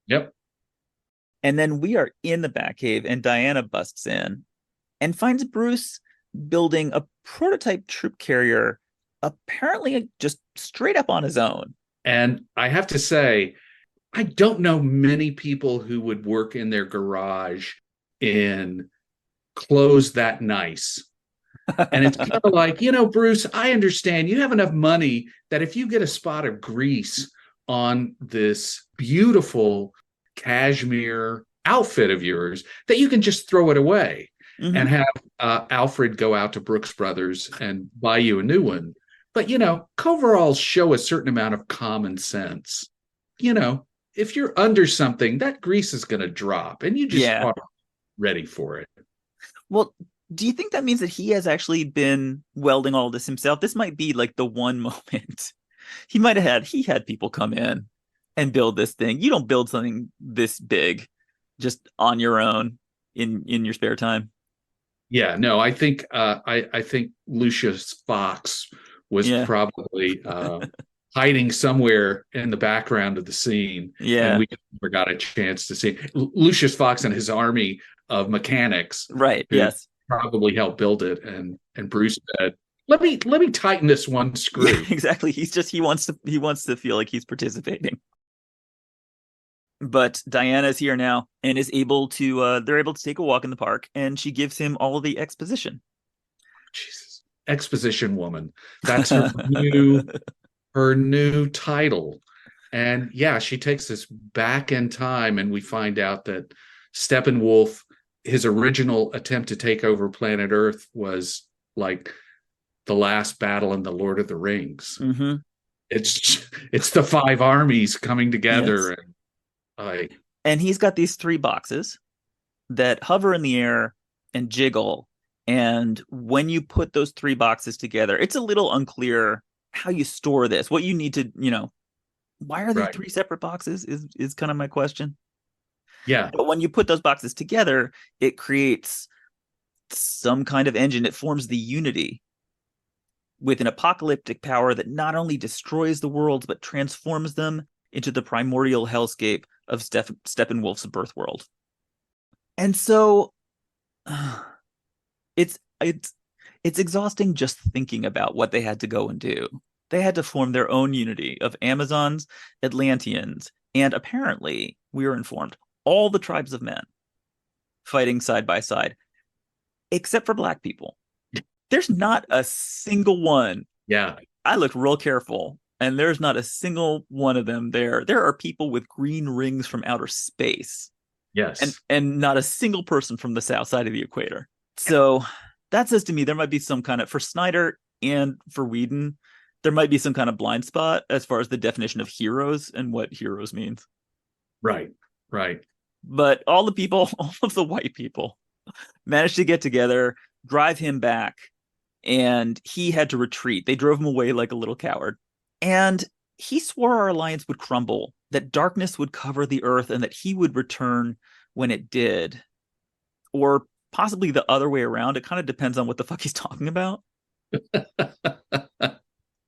Yep. And then we are in the Batcave, and Diana busts in and finds Bruce building a prototype troop carrier, apparently just straight up on his own. And I have to say, I don't know many people who would work in their garage in clothes that nice. And it's kind of like, Bruce, I understand you have enough money that if you get a spot of grease on this beautiful cashmere outfit of yours, that you can just throw it away and have Alfred go out to Brooks Brothers and buy you a new one. But, coveralls show a certain amount of common sense. If you're under something, that grease is going to drop and you just are ready for it. Well, Do you think that means that he has actually been welding all this himself? This might be like the one moment he had people come in and build this thing. You don't build something this big just on your own in your spare time. Yeah, no, I think Lucius Fox was Yeah. probably hiding somewhere in the background of the scene, and Yeah. we never got a chance to see Lucius Fox and his army of mechanics Right. who Yes. probably helped build it. And Bruce said, "Let me tighten this one Yeah, screw." exactly. He wants to feel like he's participating. But Diana is here now and is able to they're able to take a walk in the park, and she gives him all the exposition. Jesus, exposition woman. That's her new title. And yeah, she takes us back in time, and we find out that Steppenwolf, his original attempt to take over planet Earth, was like the last battle in the Lord of the Rings. Mm-hmm. It's the five armies coming together, Yes. and I And he's got these three boxes that hover in the air and jiggle. And when you put those three boxes together, it's a little unclear how you store this, what you need to, why are there right, three separate boxes is kind of my question. yeah, But when you put those boxes together, it creates some kind of engine. It forms the Unity with an apocalyptic power that not only destroys the worlds, but transforms them into the primordial hellscape of Steppenwolf's birth world. And so it's it's exhausting just thinking about what they had to go and do. They had to form their own unity of Amazons, Atlanteans, and apparently, we were informed, all the tribes of men fighting side by side, except for black people. There's not a single one. yeah, I looked real careful, and there's not a single one of them there. There are people with green rings from outer space, and yes. not a single person from the south side of the equator. So that says to me there might be some kind of, for Snyder and for Whedon, there might be some kind of blind spot as far as the definition of heroes and what heroes means. Right, right. But all the people, all of the white people, managed to get together, drive him back, and he had to retreat. They drove him away like a little coward. And he swore our alliance would crumble, that darkness would cover the earth, and that he would return when it did. Or possibly the other way around. It kind of depends on what the fuck he's talking about.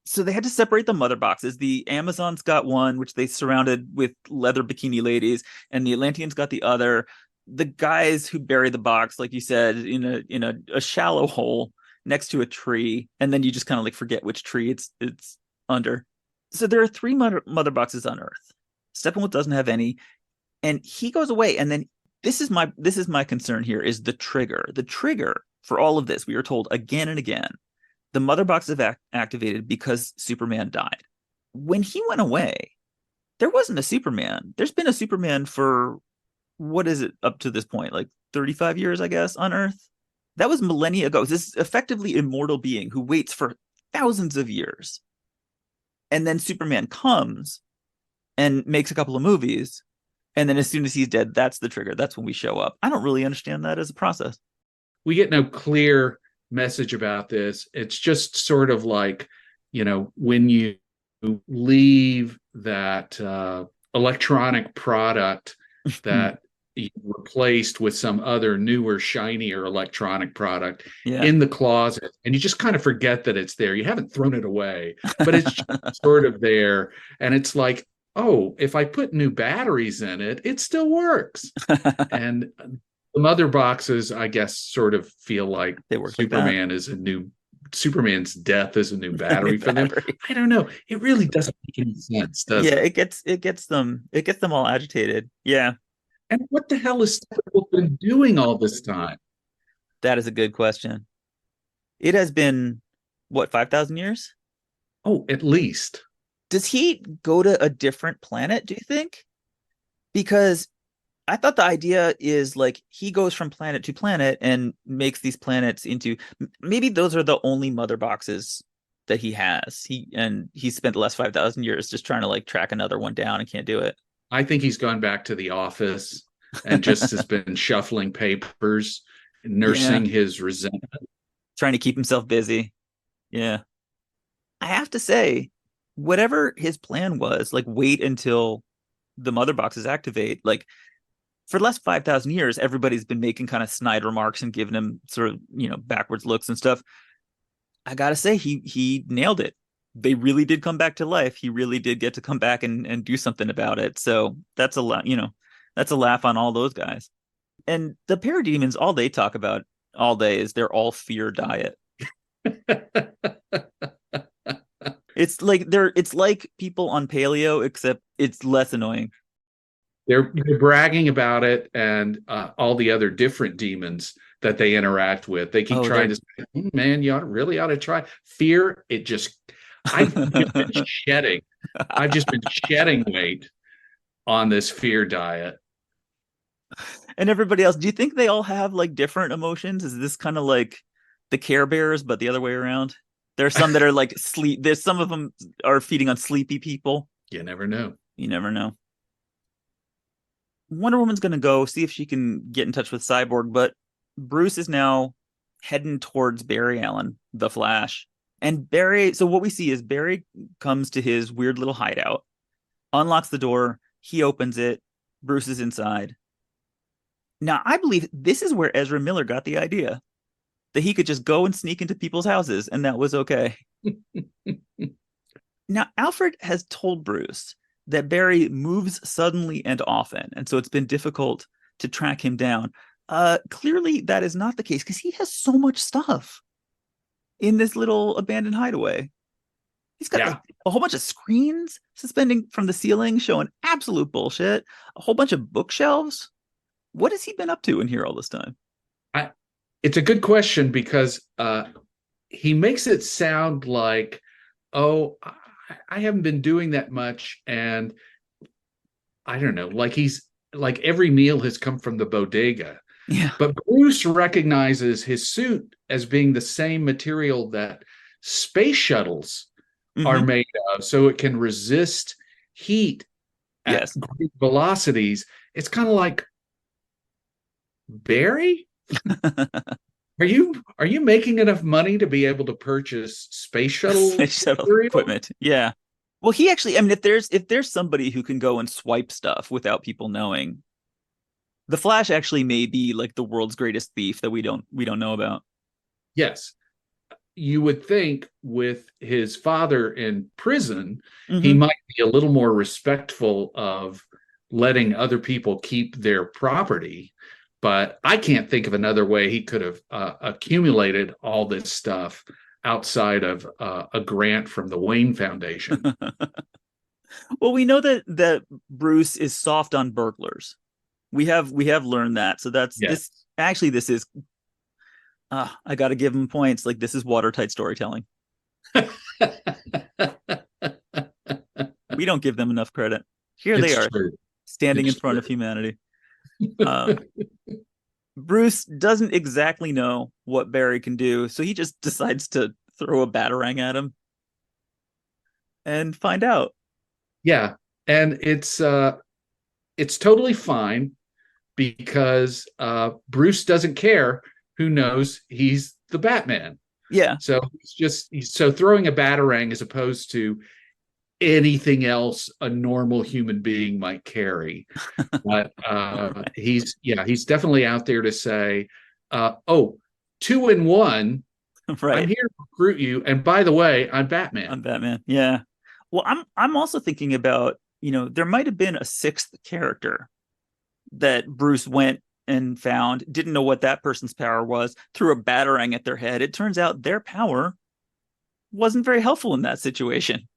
So they had to separate the mother boxes. The Amazons got one, which they surrounded with leather bikini ladies, and the Atlanteans got the other. The guys who buried the box, like you said, in a shallow hole next to a tree, and then you just kind of like forget which tree it's under. So there are three mother boxes on Earth. Steppenwolf doesn't have any, and he goes away. And then this is my concern here is the trigger. The trigger for all of this, we are told again and again, the mother box is activated because Superman died. When he went away, there wasn't a Superman. There's been a Superman for, what is it up to this point? Like 35 years, I guess, on Earth. That was millennia ago. This effectively immortal being who waits for thousands of years. And then Superman comes and makes a couple of movies. And then as soon as he's dead, that's the trigger. That's when we show up. I don't really understand that as a process. We get no clear message about this. It's just sort of like, when you leave that electronic product that you replaced with some other newer, shinier electronic product Yeah. in the closet, and you just kind of forget that it's there. You haven't thrown it away, but it's just sort of there. And it's like, oh, if I put new batteries in it, it still works. And the mother boxes, I guess, sort of feel like They work like that. Superman's death is a new battery for them. I don't know. It really doesn't make any sense, does Yeah, it? it gets them all agitated. Yeah, And what the hell has Steppenwolf been doing all this time? that is a good question. It has been what, 5,000 years? Oh, at least. Does he go to a different planet, do you think? Because I thought the idea is like he goes from planet to planet and makes these planets into, maybe those are the only mother boxes that he has. He spent the last 5,000 years just trying to like track another one down and can't do it. I think he's gone back to the office and just has been shuffling papers nursing his resentment. Trying to keep himself busy. Yeah. I have to say, whatever his plan was, like wait until the mother boxes activate, like for the last 5,000 years, everybody's been making kind of snide remarks and giving him sort of, backwards looks and stuff. I gotta say, he nailed it. They really did come back to life. He really did get to come back and do something about it. So that's a lot, that's a laugh on all those guys. And the parademons, all they talk about all day is their all fear diet. It's like people on paleo, except it's less annoying. They're bragging about it, and all the other different demons that they interact with. They keep trying to say, man, you really ought to try. Fear, I've been shedding. I've just been shedding weight on this fear diet. And everybody else, do you think they all have like different emotions? Is this kind of like the Care Bears, but the other way around? There are some that are like sleep. There's some of them are feeding on sleepy people. You never know. You never know. Wonder Woman's going to go see if she can get in touch with Cyborg, but Bruce is now heading towards Barry Allen, the Flash. And so what we see is Barry comes to his weird little hideout, unlocks the door, he opens it, Bruce is inside. Now, I believe this is where Ezra Miller got the idea that he could just go and sneak into people's houses, and that was okay. Now, Alfred has told Bruce that Barry moves suddenly and often, and so it's been difficult to track him down. Clearly, that is not the case, because he has so much stuff in this little abandoned hideaway. He's got like a whole bunch of screens suspending from the ceiling showing absolute bullshit, a whole bunch of bookshelves. What has he been up to in here all this time? It's a good question, because he makes it sound like, oh, I haven't been doing that much. And I don't know, like every meal has come from the bodega. Yeah. But Bruce recognizes his suit as being the same material that space shuttles are made of, so it can resist heat at great velocities. It's kind of like, Barry, are you making enough money to be able to purchase space shuttle equipment? Yeah. Well, he actually, I mean, if there's somebody who can go and swipe stuff without people knowing, the Flash actually may be like the world's greatest thief that we don't know about. Yes. You would think with his father in prison, he might be a little more respectful of letting other people keep their property. But I can't think of another way he could have accumulated all this stuff outside of a grant from the Wayne Foundation. Well, we know that Bruce is soft on burglars. We have learned that. So that's this. Actually, this is. I got to give him points. Like, this is watertight storytelling. We don't give them enough credit. Here they are, standing in front of humanity. Bruce doesn't exactly know what Barry can do, so he just decides to throw a batarang at him and find out. Yeah, and it's totally fine, because Bruce doesn't care who knows he's the Batman. Yeah. So he's throwing a batarang as opposed to anything else a normal human being might carry. But he's definitely out there to say, 2 in 1. Right. I'm here to recruit you. And by the way, I'm Batman. Yeah. Well, I'm also thinking about, there might have been a 6th character that Bruce went and found, didn't know what that person's power was, threw a batarang at their head. It turns out their power wasn't very helpful in that situation.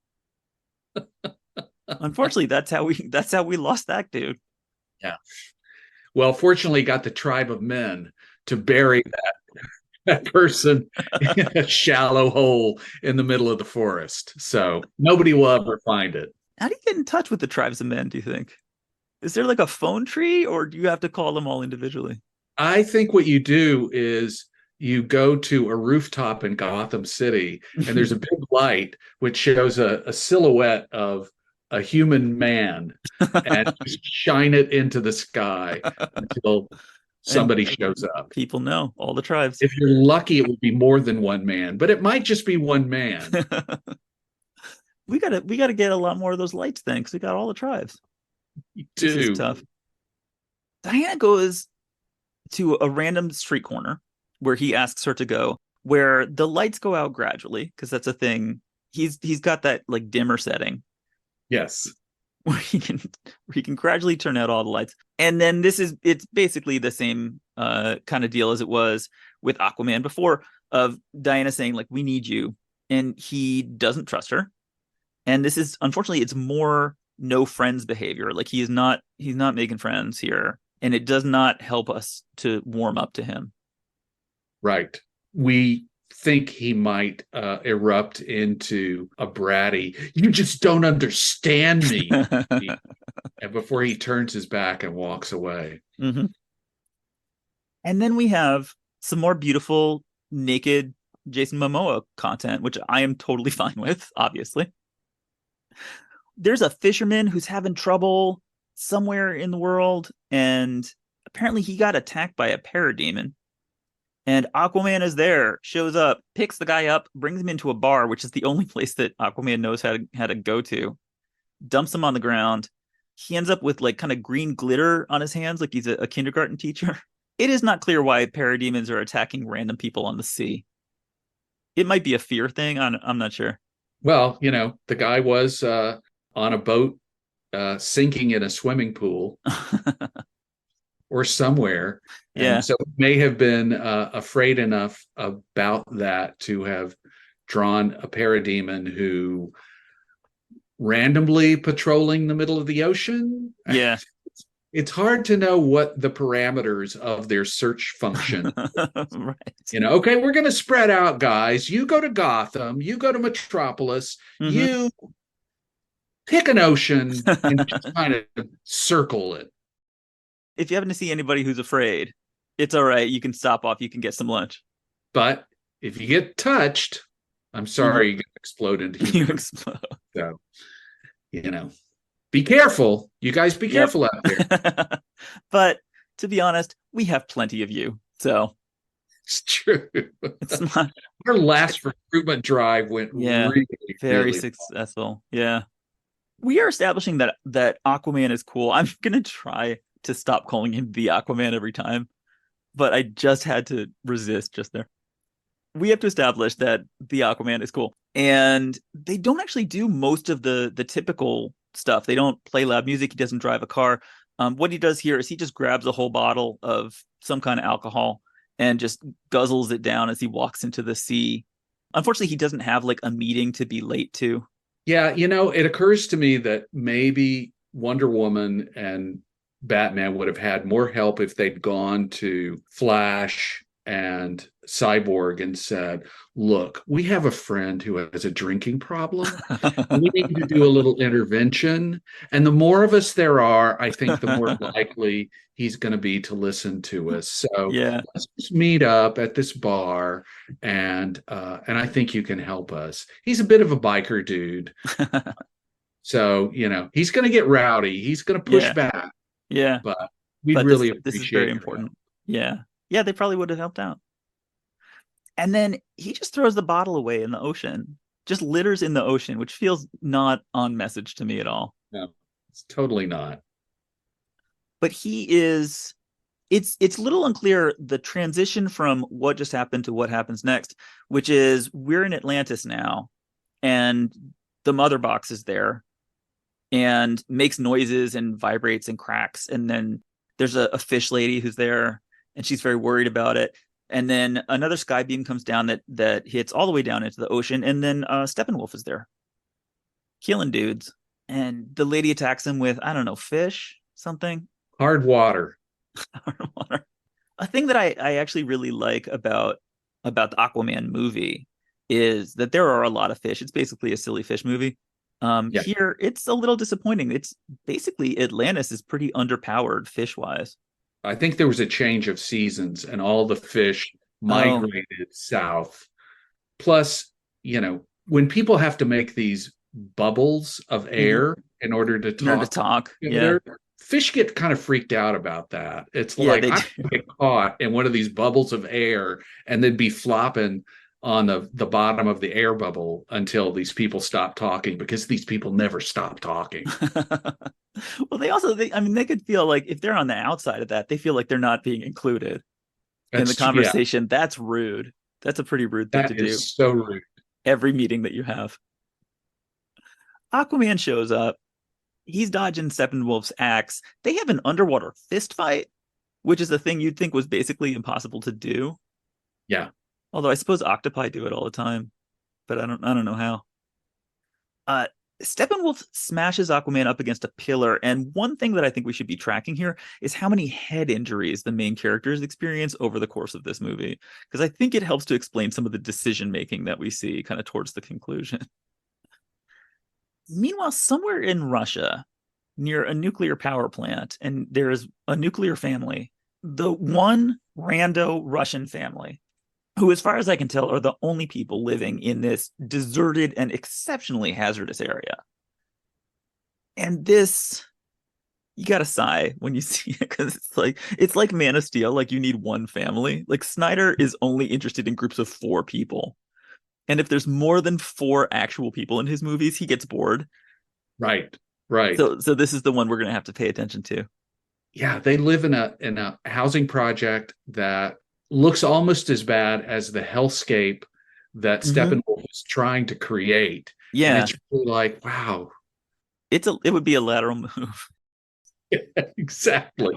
Unfortunately, that's how we lost that dude. Yeah. Well, fortunately, got the tribe of men to bury that person in a shallow hole in the middle of the forest. So nobody will ever find it. How do you get in touch with the tribes of men, do you think? Is there like a phone tree, or do you have to call them all individually? I think what you do is you go to a rooftop in Gotham City, and there's a big light which shows a silhouette of a human man, and just shine it into the sky until And somebody shows up. people know, all the tribes. If you're lucky, it will be more than one man, but it might just be one man. We gotta get a lot more of those lights then, because we got all the tribes. This is tough. Diana goes to a random street corner where he asks her to go, where the lights go out gradually, because that's a thing. He's got that like dimmer setting Yes. where he can gradually turn out all the lights. And then it's basically the same kind of deal as it was with Aquaman before, of Diana saying like, we need you, and he doesn't trust her. And this is, unfortunately, it's more no friends behavior. Like he's not making friends here, and it does not help us to warm up to him. Right. We think he might erupt into a bratty, you just don't understand me. And before he turns his back and walks away. Mm-hmm. And then we have some more beautiful naked Jason Momoa content, which I am totally fine with, obviously. There's a fisherman who's having trouble somewhere in the world, and apparently he got attacked by a parademon. And Aquaman is there, shows up, picks the guy up, brings him into a bar, which is the only place that Aquaman knows how to go to, dumps him on the ground. He ends up with like kind of green glitter on his hands, like he's a kindergarten teacher. It is not clear why parademons are attacking random people on the sea. It might be a fear thing. I'm not sure. Well, the guy was on a boat sinking in a swimming pool or somewhere. Yeah. And so he may have been afraid enough about that to have drawn a parademon who randomly patrolling the middle of the ocean. Yeah. It's hard to know what the parameters of their search function. Right. Okay, we're going to spread out, guys. You go to Gotham, you go to Metropolis, Mm-hmm. you pick an ocean and just kind of circle it. If you happen to see anybody who's afraid, it's all right. You can stop off. You can get some lunch. But if you get touched, I'm sorry, you get exploded. You explode. So, be careful. You guys be careful out there. But to be honest, we have plenty of you. So it's true. It's not. Our last recruitment drive went really, very really successful. Yeah. We are establishing that Aquaman is cool. I'm going to try to stop calling him the Aquaman every time, but I just had to resist just there. We have to establish that the Aquaman is cool. And they don't actually do most of the typical stuff. They don't play loud music. He doesn't drive a car. What he does here is he just grabs a whole bottle of some kind of alcohol and just guzzles it down as he walks into the sea. Unfortunately, he doesn't have like a meeting to be late to. Yeah, it occurs to me that maybe Wonder Woman and Batman would have had more help if they'd gone to Flash and Cyborg and said, look, we have a friend who has a drinking problem. We need to do a little intervention. And the more of us there are, I think the more likely he's going to be to listen to us. So let's just meet up at this bar, and I think you can help us. He's a bit of a biker dude. So, he's going to get rowdy. He's going to push back. Yeah. But really appreciate this is very important. Yeah. Yeah, they probably would have helped out. And then he just throws the bottle away in the ocean, just litters in the ocean, which feels not on message to me at all. No, it's totally not. But it's a little unclear, the transition from what just happened to what happens next, which is we're in Atlantis now, and the mother box is there and makes noises and vibrates and cracks. And then there's a fish lady who's there, and she's very worried about it. And then another sky beam comes down that hits all the way down into the ocean. And then Steppenwolf is there, killing dudes. And the lady attacks him with, I don't know, fish, something. Hard water. Hard water. A thing that I actually really like about the Aquaman movie is that there are a lot of fish. It's basically a silly fish movie. Here, it's a little disappointing. It's basically Atlantis is pretty underpowered fish-wise. I think there was a change of seasons and all the fish migrated south. Plus, when people have to make these bubbles of air in order to talk, Yeah. Fish get kind of freaked out about that. It's Yeah, like they I'm do. gonna get caught in one of these bubbles of air and then be flopping on the bottom of the air bubble until these people stop talking, because these people never stop talking. Well, I mean, they could feel like if they're on the outside of that, they feel like they're not being included in the That's true. Yeah, conversation. That's rude. That's a pretty rude thing to that do is so rude. every meeting that you have. Aquaman shows up. He's dodging Steppenwolf's axe. They have an underwater fist fight, which is a thing you'd think was basically impossible to do. Yeah. Although I suppose octopi do it all the time, but I don't know how. Uh, Steppenwolf smashes Aquaman up against a pillar, and one thing that I think we should be tracking here is how many head injuries the main characters experience over the course of this movie, because I think it helps to explain some of the decision making that we see kind of towards the conclusion. Meanwhile, somewhere in Russia, near a nuclear power plant, and there's a nuclear family, the one rando Russian family, who, as far as I can tell, are the only people living in this deserted and exceptionally hazardous area. And this, you gotta sigh when you see it, because it's like Man of Steel. Like, you need one family. Like, Snyder is only interested in groups of 4 people, and if there's more than 4 actual people in his movies, he gets bored. Right. Right. So this is the one we're gonna have to pay attention to. Yeah, they live in a housing project that looks almost as bad as the hellscape that Mm-hmm. Steppenwolf is trying to create. And Yeah, it's really like, wow. it would be a lateral move. Exactly.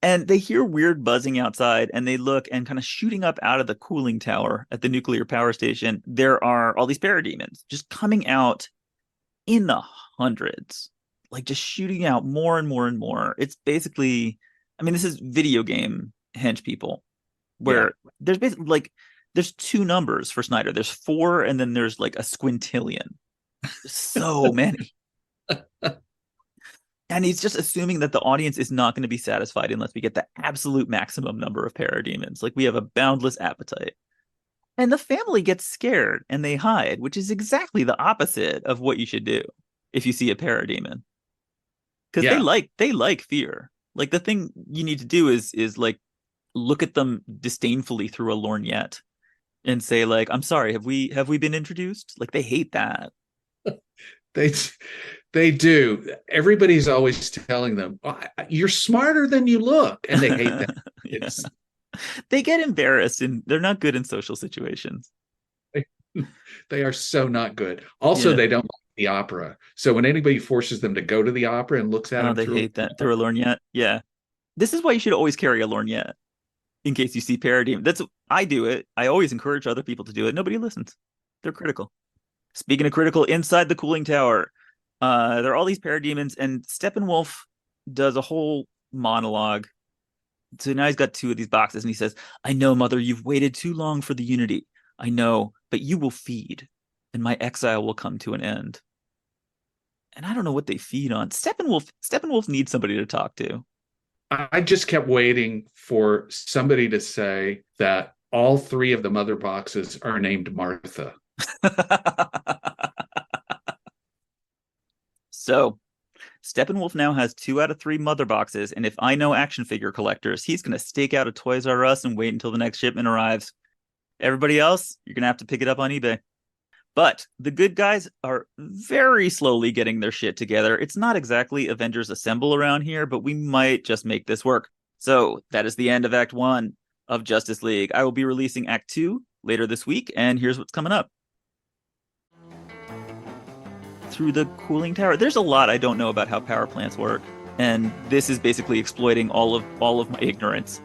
And they hear weird buzzing outside, and they look, and kind of shooting up out of the cooling tower at the nuclear power station, there are all these parademons just coming out in the hundreds, like just shooting out more and more and more. It's basically, I mean, this is video game hench people, Yeah. where there's basically like, there's 2 numbers for Snyder. There's 4, and then there's like a squintillion. So many. And he's just assuming that the audience is not going to be satisfied unless we get the absolute maximum number of parademons. Like, we have a boundless appetite. And the family gets scared and they hide, which is exactly the opposite of what you should do if you see a parademon. Because they Yeah. like fear. Like, the thing you need to do is like look at them disdainfully through a lorgnette and say, like, I'm sorry, have we been introduced? Like, they hate that. They they do. Everybody's always telling them, "Oh, you're smarter than you look." And they hate that. Yeah. It's They get embarrassed and they're not good in social situations. they are so not good. Also, Yeah. they don't like the opera. So when anybody forces them to go to the opera and looks at Oh, them they through, hate that through a lorgnette. Yeah. This is why you should always carry a lorgnette in case you see parademon. I do it. I always encourage other people to do it. Nobody listens. They're critical. Speaking of critical, inside the cooling tower, there are all these parademons, and Steppenwolf does a whole monologue. So now he's got 2 of these boxes, and he says, I know, Mother, you've waited too long for the unity. I know, but you will feed, and my exile will come to an end. And I don't know what they feed on. Steppenwolf needs somebody to talk to. I just kept waiting for somebody to say that all 3 of the mother boxes are named Martha. So Steppenwolf now has 2 out of 3 mother boxes, and if I know action figure collectors, he's going to stake out a Toys R Us and wait until the next shipment arrives. Everybody else, you're going to have to pick it up on eBay. But the good guys are very slowly getting their shit together. It's not exactly Avengers Assemble around here, but we might just make this work. So that is the end of Act 1 of Justice League. I will be releasing Act 2 later this week, and here's what's coming up. Through the cooling tower, there's a lot I don't know about how power plants work, and this is basically exploiting all of my ignorance.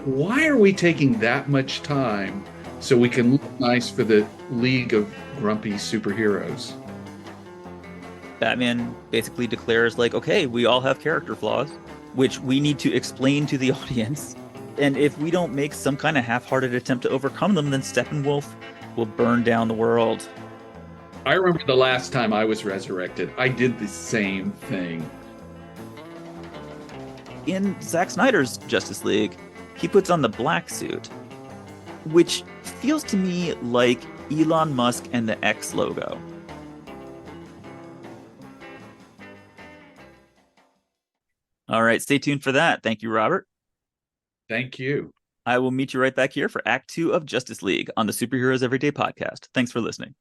Why are we taking that much time so we can look nice for the League of Grumpy Superheroes? Batman basically declares, like, okay, we all have character flaws, which we need to explain to the audience. And if we don't make some kind of half-hearted attempt to overcome them, then Steppenwolf will burn down the world. I remember the last time I was resurrected, I did the same thing. In Zack Snyder's Justice League, he puts on the black suit, which feels to me like Elon Musk and the X logo. All right, stay tuned for that. Thank you, Robert. Thank you. I will meet you right back here for Act 2 of Justice League on the Superheroes Everyday podcast. Thanks for listening.